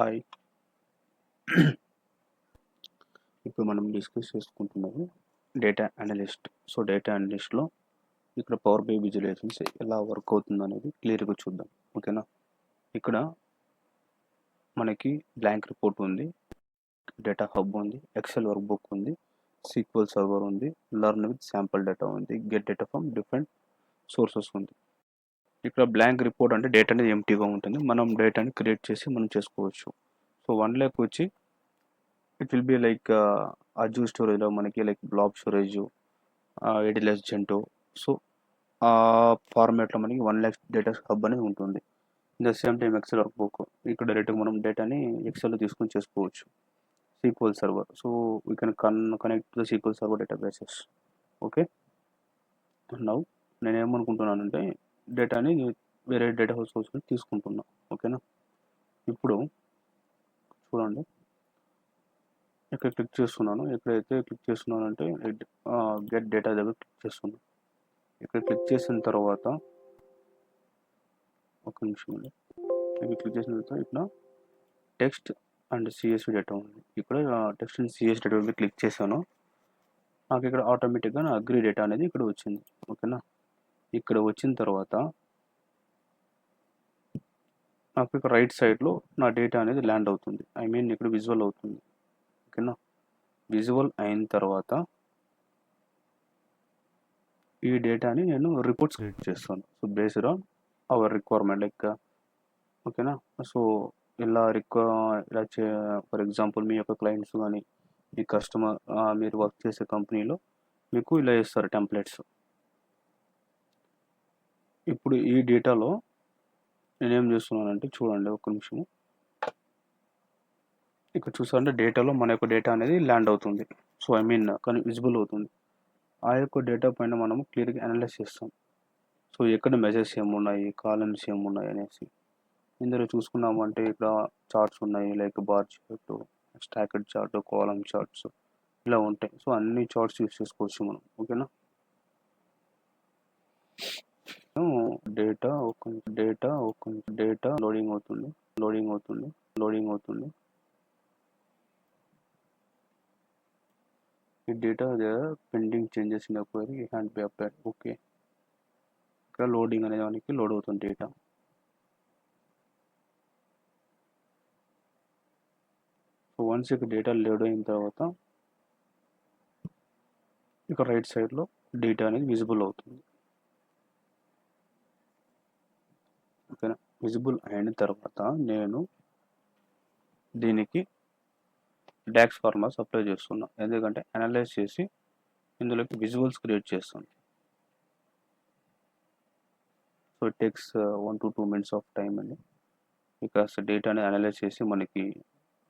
Hi. ఇప్పుడు మనం discuss చేసుకుంటున్నాము డేటా అనలిస్ట్. సో డేటా అనలిస్ట్లో ఇక్కడ పవర్ బై విజువలైజేషన్స్ ఎలా వర్క్ అవుతుంది అనేది క్లియర్గా చూద్దాం. ఓకేనా. ఇక్కడ మనకి బ్లాంక్ రిపోర్ట్ ఉంది, డేటా హబ్ ఉంది, ఎక్సెల్ వర్క్ బుక్ ఉంది, సీక్వెల్ సర్వర్ ఉంది, లర్న్ విత్ శాంపుల్ డేటా ఉంది, get data from different sources ఉంది. ఇక్కడ బ్లాంక్ రిపోర్ట్ అంటే డేటా అనేది ఎంటీగా ఉంటుంది, మనం డేటాని క్రియేట్ చేసి మనం చేసుకోవచ్చు. సో వన్లోకి వచ్చి it will be like Azure స్టోరేజ్లో మనకి like blob storage, ADLS gen two. So ఆ ఫార్మాట్లో మనకి 1,00,000 డేటా హబ్ అనేది ఉంటుంది. In the same time Excel workbook, ఇక్కడ డైరెక్ట్గా మనం డేటాని ఎక్సెల్లో తీసుకొని చేసుకోవచ్చు. SQL server, so we can connect to the SQL server databases. Okay. Now నేను ఏమనుకుంటున్నానంటే డేటాని వేరే డేటా సోర్స్ నుంచి తీసుకుంటున్నా. ఓకేనా. ఇప్పుడు చూడండి, ఇక్కడ క్లిక్ చేస్తున్నాను. ఎక్కడైతే క్లిక్ చేస్తున్నానంటే గెట్ డేటా దగ్గర క్లిక్ చేస్తున్నాను. ఇక్కడ క్లిక్ చేసిన తర్వాత ఒక నిమిషం అండి. ఇక్కడ క్లిక్ చేసిన తర్వాత ఇక్కడ టెక్స్ట్ అండ్ సిఎస్వి డేటా ఉంది. ఇక్కడ టెక్స్ట్ అండ్ సిఎస్ డేటా మీద క్లిక్ చేశాను. నాకు ఇక్కడ ఆటోమేటిక్గా నా అగ్రి డేటా అనేది ఇక్కడ వచ్చింది. ఓకేనా. ఇక్కడ వచ్చిన తర్వాత నాకు ఇక్కడ రైట్ సైడ్లో నా డేటా అనేది ల్యాండ్ అవుతుంది, ఐ మీన్ ఇక్కడ విజువల్ అవుతుంది. ఓకేనా. విజువల్ అయిన తర్వాత ఈ డేటాని నేను రిపోర్ట్స్ క్రియేట్ చేస్తాను. So based on hour requirement like. ఓకేనా. సో ఇలా ఫర్ ఎగ్జాంపుల్ మీ యొక్క క్లయింట్స్ కానీ మీ కస్టమర్, మీరు వర్క్ చేసే కంపెనీలో మీకు ఇలా ఇస్తారు టెంప్లెట్స్. ఇప్పుడు ఈ డేటాలో నేనేం చేస్తున్నానంటే చూడండి ఒక నిమిషం. ఇక్కడ చూసారంటే డేటాలో మన యొక్క డేటా అనేది ల్యాండ్ అవుతుంది. సో ఐ మీన్ కానీ విజిబుల్ అవుతుంది. ఆ యొక్క డేటా పైన మనము క్లియర్గా అనలైజ్ చేస్తాం. సో ఎక్కడ మెజర్స్ ఏమున్నాయి, కాలమ్స్ ఏమున్నాయి అనేసి. ఇందులో చూసుకున్నామంటే ఇక్కడ చార్ట్స్ ఉన్నాయి, like bar chart, stacked chart, column charts ఇలా ఉంటాయి. సో అన్ని చార్ట్స్ యూస్ చేసుకోవచ్చు మనం. ఓకేనా. డేటా లోడింగ్ అవుతుంది. ఈ data pending changes in query hand be update. Okay. ఇక్కడ లోడింగ్ అనే దానికి లోడ్ అవుతుంది డేటా. సో వన్స్ ఇక్కడ డేటా లోడ్ అయిన తర్వాత ఇక రైట్ సైడ్లో డేటా అనేది విజిబుల్ అవుతుంది. ఓకేనా. విజిబుల్ అయిన తర్వాత నేను దీనికి డాక్స్ ఫార్మాట్స్ అప్లై చేస్తున్నా, ఎందుకంటే అనలైజ్ చేసి ఇందులోకి విజువల్స్ క్రియేట్ చేస్తాను. So it takes 1 to 2 minutes of time అండి. బికాస్ డేటాని అనలైజ్ చేసి మనకి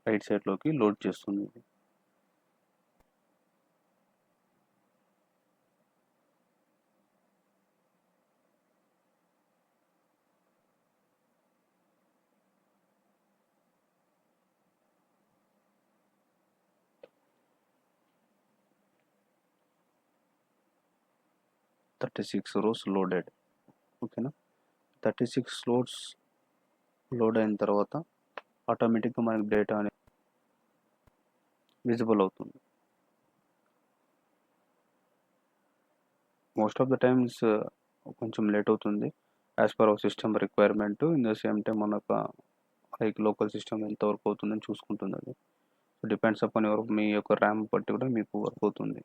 రైట్ సైడ్లోకి లోడ్ చేస్తుంది. 36 rows లోడెడ్. ఓకేనా. 36 rows లోడ్ అయిన తర్వాత ఆటోమేటిక్గా మనకి డేటా అనేది విజిబుల్ అవుతుంది. మోస్ట్ ఆఫ్ ద టైమ్స్ కొంచెం లేట్ అవుతుంది as per hour system requirement. In the same time మనకు లైక్ లోకల్ సిస్టమ్ ఎంత వర్క్ అవుతుందని చూసుకుంటుంది అది. సో డిపెండ్స్ అపాన్ మీ యొక్క ర్యామ్ బట్టి కూడా మీకు వర్క్ అవుతుంది.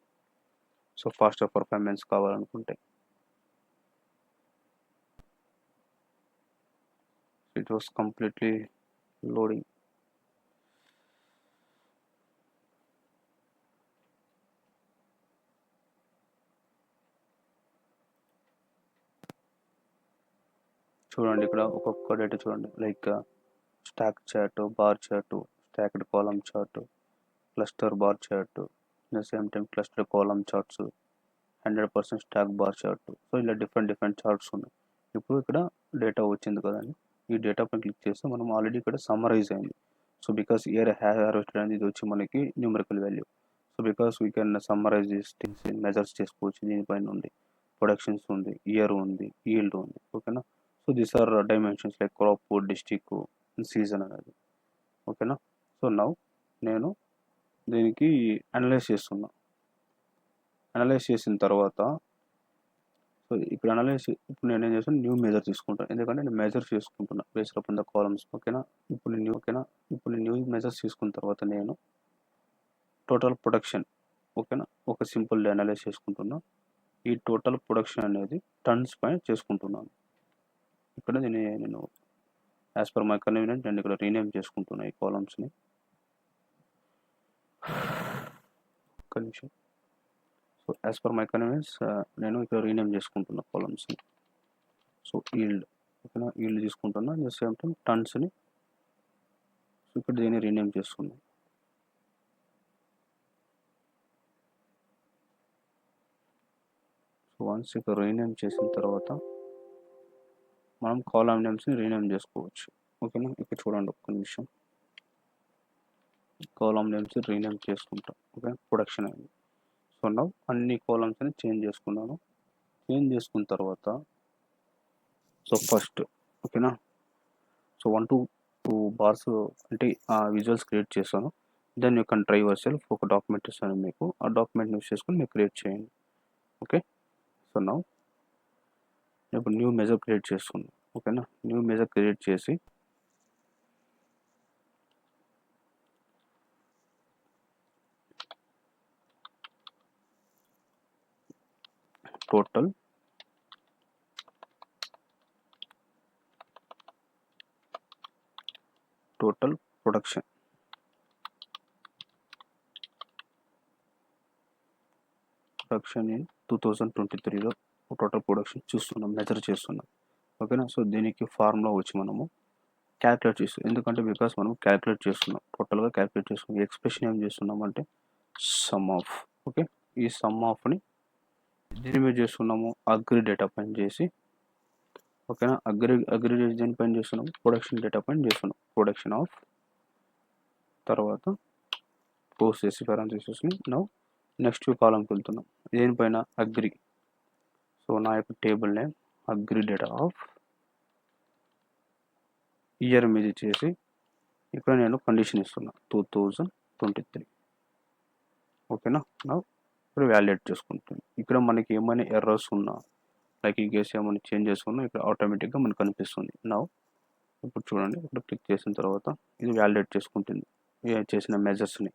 సో ఫాస్టర్ పర్ఫార్మెన్స్ కావాలనుకుంటే. It was completely loading. చూడండి ఇక్కడ ఒక్కొక్క డేటా చూడండి, like stock chart, bar chart, stacked column chart, cluster bar chart, in the same time cluster column charts, 100% stock bar chart. So ఇలా different charts ఉన్నాయి. ఇప్పుడు ఇక్కడ data వచ్చింది కదండి, ఈ డేటా పైన క్లిక్ చేస్తే మనం ఆల్రెడీ ఇక్కడ సమ్మరైజ్ అయింది. సో బికాస్ ఇయర్ హార్వెస్టెడ్ అనేది ఇది వచ్చి మనకి numerical value. So because we can summarise this things measures చేసుకోవచ్చు. దీనిపైన ఉంది ప్రొడక్షన్స్ ఉంది, ఇయర్ ఉంది, ఈల్డ్ ఉంది. ఓకేనా. So these are dimensions like crop, district, season అనేది. ఓకేనా. సో నౌ నేను దీనికి అనలైజ్ చేస్తున్నా. అనలైజ్ చేసిన తర్వాత సో ఇప్పుడు ఇప్పుడు నేను ఏం చేస్తాను, న్యూ మెజర్ తీసుకుంటాను, ఎందుకంటే నేను మెజర్ చేసుకుంటున్నా బేస్డ్ అపాన్ ద కాలమ్స్. ఓకేనా. ఇప్పుడు న్యూ మెజర్స్ తీసుకున్న తర్వాత నేను టోటల్ ప్రొడక్షన్, ఓకేనా, ఒక సింపుల్ అనలైజ్ చేసుకుంటున్నా. ఈ టోటల్ ప్రొడక్షన్ అనేది టన్స్ పైన చేసుకుంటున్నాను. ఇక్కడ నేను యాజ్ పర్ మై కన్వీనియంట్ నేను ఇక్కడ రీనేమ్ చేసుకుంటున్నా ఈ కాలమ్స్ని. ఒక్క నిమిషం. So as per my convenience నేను ఇక్కడ రీనేమ్ చేసుకుంటున్నా కాలమ్స్ని. సో ఈల్డ్, ఓకేనా, ఈల్డ్ తీసుకుంటున్నా. జస్ట్ సేమ్ టైం టన్స్ని ఇక్కడ దీన్ని రీనేమ్ చేసుకున్నాం. సో వన్స్ ఇక్కడ రీనేమ్ చేసిన తర్వాత మనం కాలమ్ నేమ్స్ని రీనేమ్ చేసుకోవచ్చు. ఓకేనా. ఇక్కడ చూడండి ఒక్క నిమిషం. కాలమ్ నేమ్స్ రీనేమ్ చేసుకుంటాం. ఓకే, ప్రొడక్షన్ అయింది. సో నౌ అన్ని కాలమ్స్ని చేంజ్ చేసుకున్నాను. చేంజ్ చేసుకున్న తర్వాత సో ఫస్ట్, ఓకేనా, సో 1 to 2 బార్స్ అంటే విజువల్స్ క్రియేట్ చేస్తాను. Then you can try yourself. ఒక డాక్యుమెంట్ ఇస్తాను మీకు, ఆ డాక్యుమెంట్ యూస్ చేసుకొని మీరు క్రియేట్ చేయండి. ఓకే. సో నౌ ఇప్పుడు న్యూ మెజర్ క్రియేట్ చేస్తున్నాను. ఓకేనా. న్యూ మెజర్ క్రియేట్ చేసి టోటల్ ప్రొడక్షన్ ఇన్ 2023లో టోటల్ ప్రొడక్షన్ చూస్తున్నాం, మెజర్ చేస్తున్నాం. ఓకేనా. సో దీనికి ఫార్ములా వచ్చి మనము క్యాలిక్యులేట్ చేస్తాం, ఎందుకంటే బికాస్ మనం క్యాలిక్యులేట్ చేస్తున్నాం, టోటల్గా క్యాలిక్యులేట్ చేస్తున్నాం. ఎక్స్ప్రెషన్ ఏం చేస్తున్నాం అంటే సమ్ ఆఫ్. ఓకే, ఈ సమ్ ఆఫ్ని దీని మీద చేస్తున్నాము అగ్రి డేటా పైన చేసి, ఓకేనా, అగ్రి దేని పైన చేస్తున్నాము, ప్రొడక్షన్ డేటా పైన చేస్తున్నాం. ప్రొడక్షన్ ఆఫ్ తర్వాత పోస్ట్ చేసి పారాంథసిస్ని నౌ నెక్స్ట్ కాలంకి వెళ్తున్నాం. దేనిపైన అగ్రి. సో నా యొక్క table name agri data of year మీద చేసి ఇక్కడ నేను కండిషన్ ఇస్తున్నా 2023. ఓకేనా. నా ఇప్పుడు వ్యాలిడేట్ చేసుకుంటుంది. ఇక్కడ మనకి ఏమైనా ఎర్రర్స్ ఉన్నా, లైక్ ఈ కేసు ఏమైనా చేంజెస్ ఉన్నా ఇక్కడ ఆటోమేటిక్గా మనకు కనిపిస్తుంది. నా ఇప్పుడు చూడండి, ఇక్కడ క్లిక్ చేసిన తర్వాత ఇది వ్యాలిడేట్ చేసుకుంటుంది చేసిన మెజర్స్ని.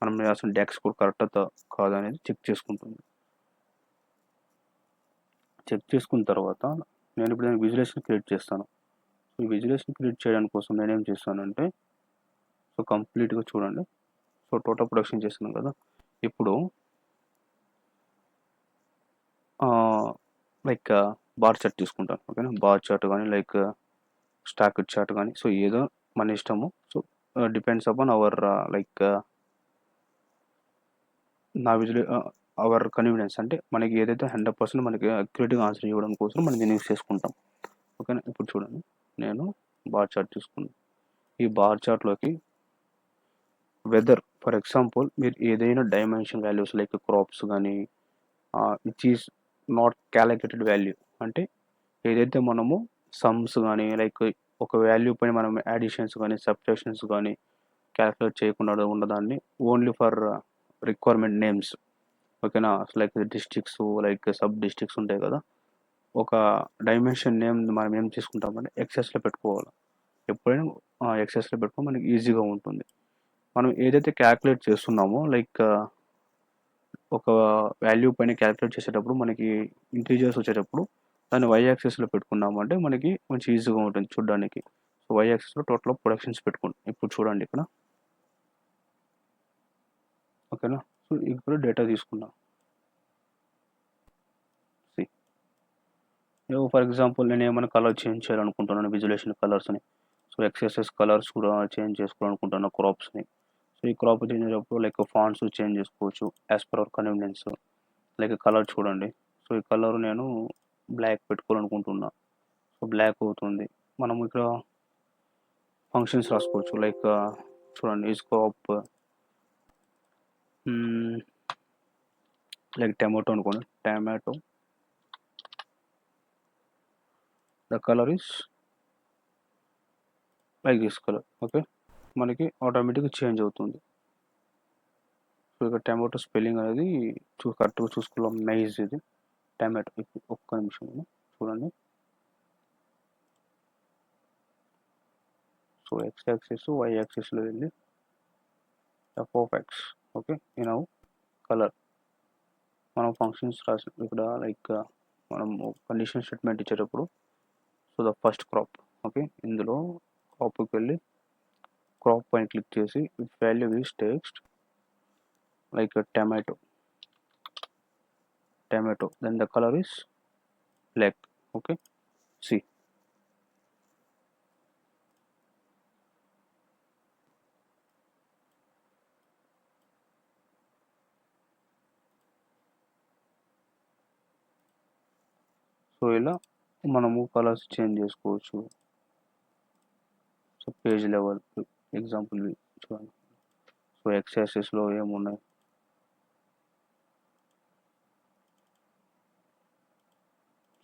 మనం రాసిన డెక్స్ కూడా కరెక్ట్ కాదనేది చెక్ చేసుకుంటుంది. చెక్ చేసుకున్న తర్వాత నేను ఇప్పుడు నేను విజువలైజేషన్ క్రియేట్ చేస్తాను. ఈ విజువలైజేషన్ క్రియేట్ చేయడానికి కోసం నేనేం చేస్తానంటే, సో కంప్లీట్గా చూడండి. సో టోటల్ ప్రొడక్షన్ చేస్తున్నాం కదా. ఇప్పుడు లైక్ బార్ చార్ట్ తీసుకుంటాను. ఓకేనా. బార్ చార్ట్ కానీ లైక్ స్టాక్ చార్ట్ కానీ, సో ఏదో మన ఇష్టము. So depends upon our like నా అవర్ కన్వీనియన్స్, అంటే మనకి ఏదైతే 100% మనకి అక్యురేట్గా ఆన్సర్ ఇవ్వడం కోసం మనం దీన్ని యూస్ చేసుకుంటాం. ఓకేనా. ఇప్పుడు చూడండి, నేను బార్ చార్ట్ తీసుకున్నాను. ఈ బార్ చార్ట్లోకి వెదర్, ఫర్ ఎగ్జాంపుల్ మీరు ఏదైనా డైమెన్షన్ వాల్యూస్ లైక్ క్రాప్స్ కానీ which is not calculated value, అంటే ఏదైతే మనము సమ్స్ కానీ లైక్ ఒక వాల్యూ పైన మనం అడిషన్స్ కానీ సబ్ట్రాక్షన్స్ కానీ క్యాలిక్యులేట్ చేయకుండా ఉన్నదాన్ని ఓన్లీ ఫర్ రిక్వైర్మెంట్ నేమ్స్. ఓకేనా. Like districts like sub districts ఉంటాయి కదా, ఒక డైమెన్షన్ నేమ్ మనం ఏం తీసుకుంటామంటే ఎక్సెస్లో పెట్టుకోవాలి. ఎప్పుడైనా ఎక్సెస్లో పెట్టుకో మనకి ఈజీగా ఉంటుంది. మనం ఏదైతే క్యాలిక్యులేట్ చేస్తున్నామో లైక్ ఒక వాల్యూ పైన క్యాలిక్యులేట్ చేసేటప్పుడు మనకి ఇంటీజర్స్ వచ్చేటప్పుడు దాన్ని వై యాక్సెస్లో పెట్టుకున్నామంటే మనకి మంచి ఈజీగా ఉంటుంది చూడడానికి. సో వై యాక్సెస్లో టోటల్ ప్రొడక్షన్స్ పెట్టుకోండి. ఇప్పుడు చూడండి ఇక్కడ. ఓకేనా. సో ఇప్పుడు డేటా తీసుకున్నాం. ఫర్ ఎగ్జాంపుల్ నేను ఏమైనా కలర్ చేంజ్ చేయాలనుకుంటున్నాను విజువలైజేషన్ కలర్స్ని. సో ఎక్సెసెస్ కలర్స్ కూడా చేంజ్ చేసుకోవాలనుకుంటున్నాను క్రాప్స్ని. సో ఈ క్రాప్ చేంజ్ చేసేటప్పుడు లైక్ ఫాంట్స్ చేంజ్ చేసుకోవచ్చు as per hour convenience. Like colour చూడండి. సో ఈ కలర్ నేను బ్లాక్ పెట్టుకోవాలనుకుంటున్నా. సో బ్లాక్ అవుతుంది. మనం ఇక్కడ ఫంక్షన్స్ రాసుకోవచ్చు లైక్ చూడండి ఈ స్కోప్ లైక్ టమాటో అనుకోండి. Tomato the color is like this color. Okay. మనకి ఆటోమేటిక్గా చేంజ్ అవుతుంది. సో ఇక్కడ టమాటో స్పెల్లింగ్ అనేది కరెక్ట్గా చూసుకోవాలి. నైస్ ఇది టమాటో. ఇప్పుడు ఒక్క నిమిషం చూడండి. సో ఎక్స్ యాక్సిస్ వై యాక్సిస్లో వెళ్ళి f(x), ఓకే. నౌ కలర్ మనం ఫంక్షన్స్ రాసి ఇక్కడ లైక్ మనం కండిషన్ స్టేట్మెంట్ ఇచ్చేటప్పుడు so the first crop, okay. ఇందులో క్రాప్కి వెళ్ళి క్రాప్ పైన క్లిక్ చేసి if value is text like tomato, then the colour is black, okay. See so ఇలా మనము కలర్స్ చేంజ్ చేసుకోవచ్చు. సో పేజ్ లెవెల్ ఎగ్జాంపుల్ చూడండి. సో ఎక్స్ యాక్సిస్లో ఏమున్నాయి,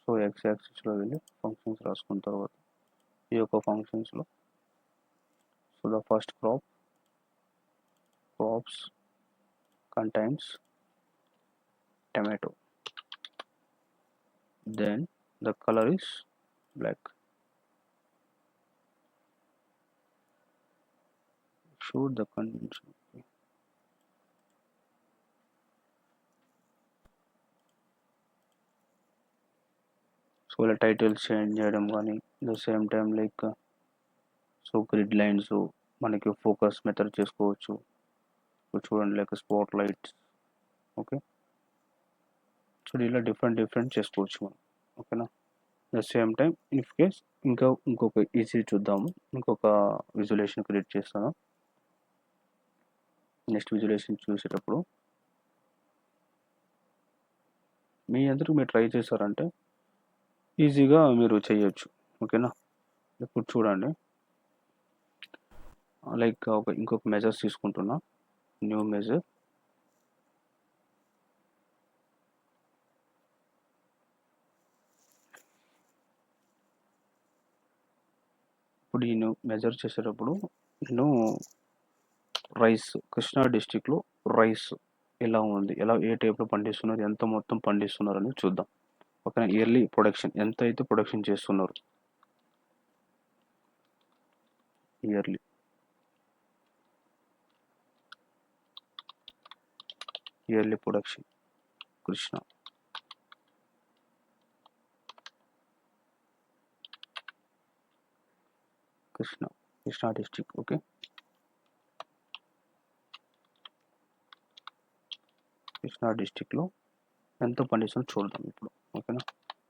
సో ఎక్స్ యాక్సిస్లో వెళ్ళి ఫంక్షన్స్ రాసుకున్న తర్వాత ఈ యొక్క ఫంక్షన్స్లో so the first crops contains tomato, then the color is black. Show the convention. So ఇలా టైటిల్స్ చేంజ్ చేయడం కానీ the same time like so grid lines మనకి ఫోకస్ మెథడ్ చేసుకోవచ్చు. సో చూడండి like spot lights, okay. So ఇలా different చేసుకోవచ్చు మనం, ఓకేనా. The same time if case ఇంకొక ఈజీ చూద్దాము. ఇంకొక విజువలైజేషన్ క్రియేట్ చేస్తాను. నెక్స్ట్ విజువలైజేషన్ చూసేటప్పుడు మీ అందరూ మీరు ట్రై చేశారంటే ఈజీగా మీరు చేయొచ్చు, ఓకేనా. ఇప్పుడు చూడండి లైక్ ఇంకొక మెజర్స్ తీసుకుంటున్నా. న్యూ మెజర్, ఇప్పుడు నేను మెజర్ చేసేటప్పుడు నేను రైస్ కృష్ణా డిస్టిక్లో రైస్ ఎలా ఉంది, ఏ టైప్లో పండిస్తున్నారు, ఎంత మొత్తం పండిస్తున్నారు అనేది చూద్దాం, ఓకేనా. ఇయర్లీ ప్రొడక్షన్ ఎంత అయితే ప్రొడక్షన్ చేస్తున్నారు, yearly production Krishna district, okay. Krishna డిస్టిక్లో ఎంత పండిస్తుందో చూద్దాం ఇప్పుడు, ఓకేనా.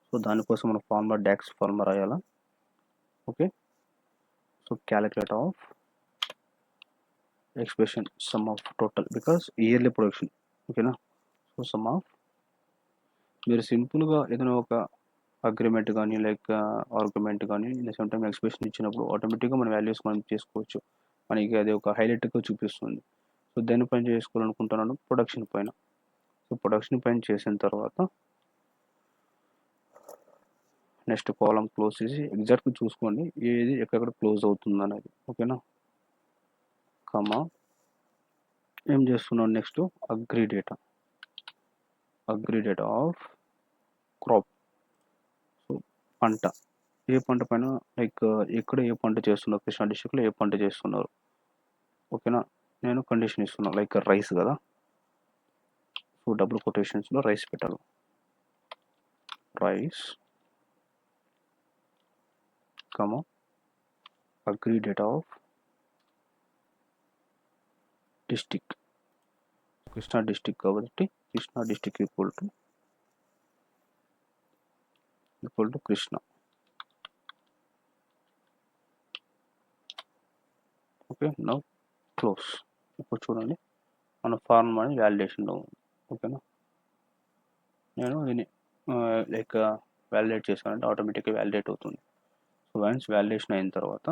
సో దానికోసం మనం ఫార్ములా డాక్స్ ఫార్ములా రాయాలా, okay. So calculate of expression sum of total because yearly production, ఓకేనా. సో సమ్ ఆఫ్ మీరు సింపుల్గా ఏదైనా ఒక అగ్రిమెంట్ కానీ లైక్ ఆర్గ్యుమెంట్ కానీ సేమ్ టైం ఎక్స్ప్రెషన్ ఇచ్చినప్పుడు ఆటోమేటిక్గా మన వాల్యూస్ మనం చేసుకోవచ్చు. మనకి అది ఒక హైలైట్గా చూపిస్తుంది. సో దేనిపైన చేసుకోవాలనుకుంటున్నాను, ప్రొడక్షన్ పైన. సో ప్రొడక్షన్ పైన చేసిన తర్వాత నెక్స్ట్ కాలం క్లోజ్ చేసి ఎగ్జాక్ట్గా చూసుకోండి ఏది ఎక్కడ క్లోజ్ అవుతుంది అనేది, ఓకేనా. కమా ఏం చేస్తున్నాను next agri data of crop. So పంట, ఏ పంట పైన లైక్ ఎక్కడ ఏ పంట చేస్తున్నారు, కృష్ణా డిస్ట్రిక్ట్లో ఏ పంట చేస్తున్నారు, ఓకేనా. నేను కండిషన్ ఇస్తున్నాను లైక్ రైస్ కదా. సో డబుల్ కొటేషన్స్లో రైస్ పెట్టాలి. Rice comma agri data of district, Krishna district కాబట్టి Krishna district equal to Krishna, okay. Now close. ఇప్పుడు చూడండి మన ఫార్మ్ అని వ్యాలిడేషన్లో ఉంది, ఓకేనా. నేను దీన్ని లైక్ వ్యాలిడేట్ చేశానంటే ఆటోమేటిక్గా వ్యాలిడేట్ అవుతుంది. సో వన్స్ వ్యాలిడేషన్ అయిన తర్వాత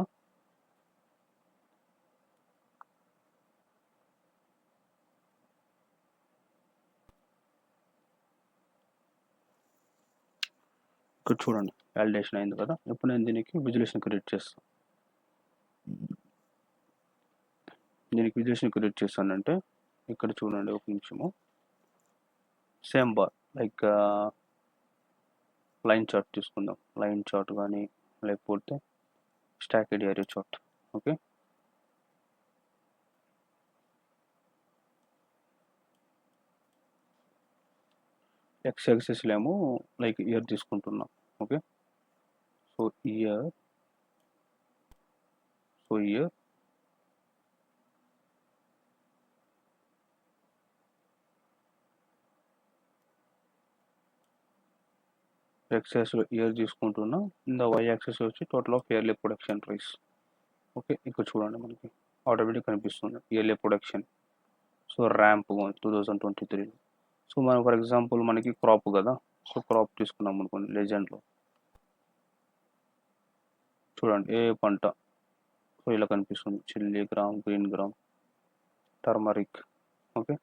ఇక్కడ చూడండి వ్యాలిడేషన్ అయింది కదా. ఇప్పుడు నేను దీనికి విజువలైజేషన్ క్రియేట్ చేస్తాను. దీనికి విజులేషన్ క్రియేట్ చేశానంటే ఇక్కడ చూడండి ఒక నిమిషము. Same bar like line chart తీసుకుందాం. లైన్ చార్ట్ కానీ లేకపోతే stacked area chart. Okay, X యాక్సిస్లో ఏమో లైక్ ఇయర్ తీసుకుంటున్నాం. ఓకే, సో ఇయర్ ఎక్స్ యాక్సిస్లో ఇయర్ తీసుకుంటున్నా. ఇంద వై యాక్సిస్ వచ్చి total of yearly production price. Okay, ఇక్కడ చూడండి మనకి ఆటోమేటిక్ కనిపిస్తుంది yearly production. So ramp 2023. So మనం ఫర్ ఎగ్జాంపుల్ మనకి క్రాప్ కదా, సో క్రాప్ తీసుకున్నాం అనుకోండి. లెజెండ్లో చూడండి ఏ పంట, సో ఇలా కనిపిస్తుంది. Chilli gram, green gram, turmeric. Okay,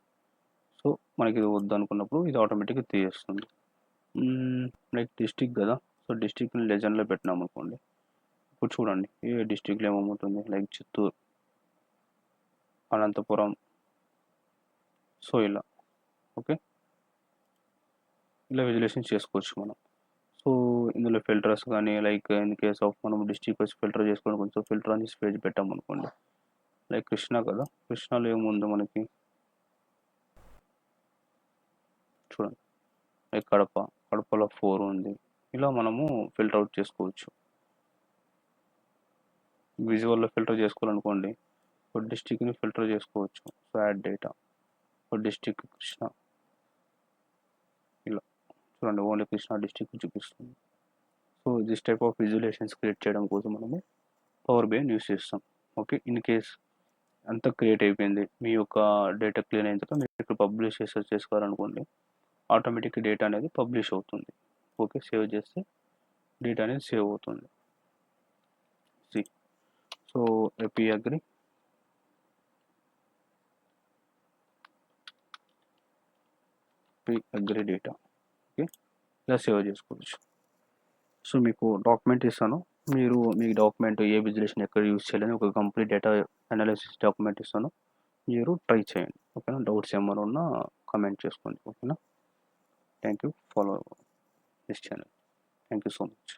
so మనకి ఇది వద్దు అనుకున్నప్పుడు ఇది ఆటోమేటిక్గా తీసేస్తుంది. లైక్ డిస్టిక్ కదా, సో డిస్టిక్ని లెజెండ్లో పెట్టినాం అనుకోండి. ఇప్పుడు చూడండి ఏ డిస్టిక్లో ఏమవుతుంది, లైక్ చిత్తూరు, అనంతపురం, సో ఇలా. ఓకే, ఇలా విజులేషన్ చేసుకోవచ్చు మనం. సో ఇందులో ఫిల్టర్స్ కానీ లైక్ ఇన్ కేస్ ఆఫ్ మనం డిస్ట్రిక్ట్ వచ్చి ఫిల్టర్ చేసుకోవడం కొంచెం ఫిల్టర్ అని పేజ్ పెట్టామనుకోండి. లైక్ కృష్ణా కదా, కృష్ణాలో ఏముందో మనకి చూడండి. లైక్ కడపలో 4 ఉంది. ఇలా మనము ఫిల్టర్ అవుట్ చేసుకోవచ్చు. విజువల్లో ఫిల్టర్ చేసుకోవాలనుకోండి, ఒక డిస్ట్రిక్ట్ని ఫిల్టర్ చేసుకోవచ్చు. సో యాడ్ డేటా ఒక డిస్ట్రిక్ట్ కృష్ణ, ఇలా చూడండి ఓన్లీ కృష్ణా డిస్ట్రిక్ట్ చూపిస్తుంది. So this type of visualisations create చేయడం కోసం మనము పవర్ బిఐ యూస్ చేస్తాం. ఓకే, ఇన్ కేస్ అంతా క్రియేట్ అయిపోయింది, మీ యొక్క డేటా క్లియర్ అయిన తర్వాత మీరు ఇక్కడ పబ్లిష్ చేసుకోవాలనుకోండి, ఆటోమేటిక్ డేటా అనేది పబ్లిష్ అవుతుంది. ఓకే, సేవ్ చేస్తే డేటా అనేది సేవ్ అవుతుంది. So AP agri data. Okay, ఇలా సేవ్ చేసుకోవచ్చు. సో మీకు డాక్యుమెంట్ ఇస్తాను, మీరు మీ డాక్యుమెంట్ ఏ విజులేషన్ ఎక్కడ యూజ్ చేయాలని ఒక కంప్లీట్ డేటా అనాలిసిస్ డాక్యుమెంట్ ఇస్తాను, మీరు ట్రై చేయండి. ఓకేనా, డౌట్స్ ఏమైనా ఉన్నా కామెంట్ చేసుకోండి. ఓకేనా, thank you follow this channel. Thank you so much.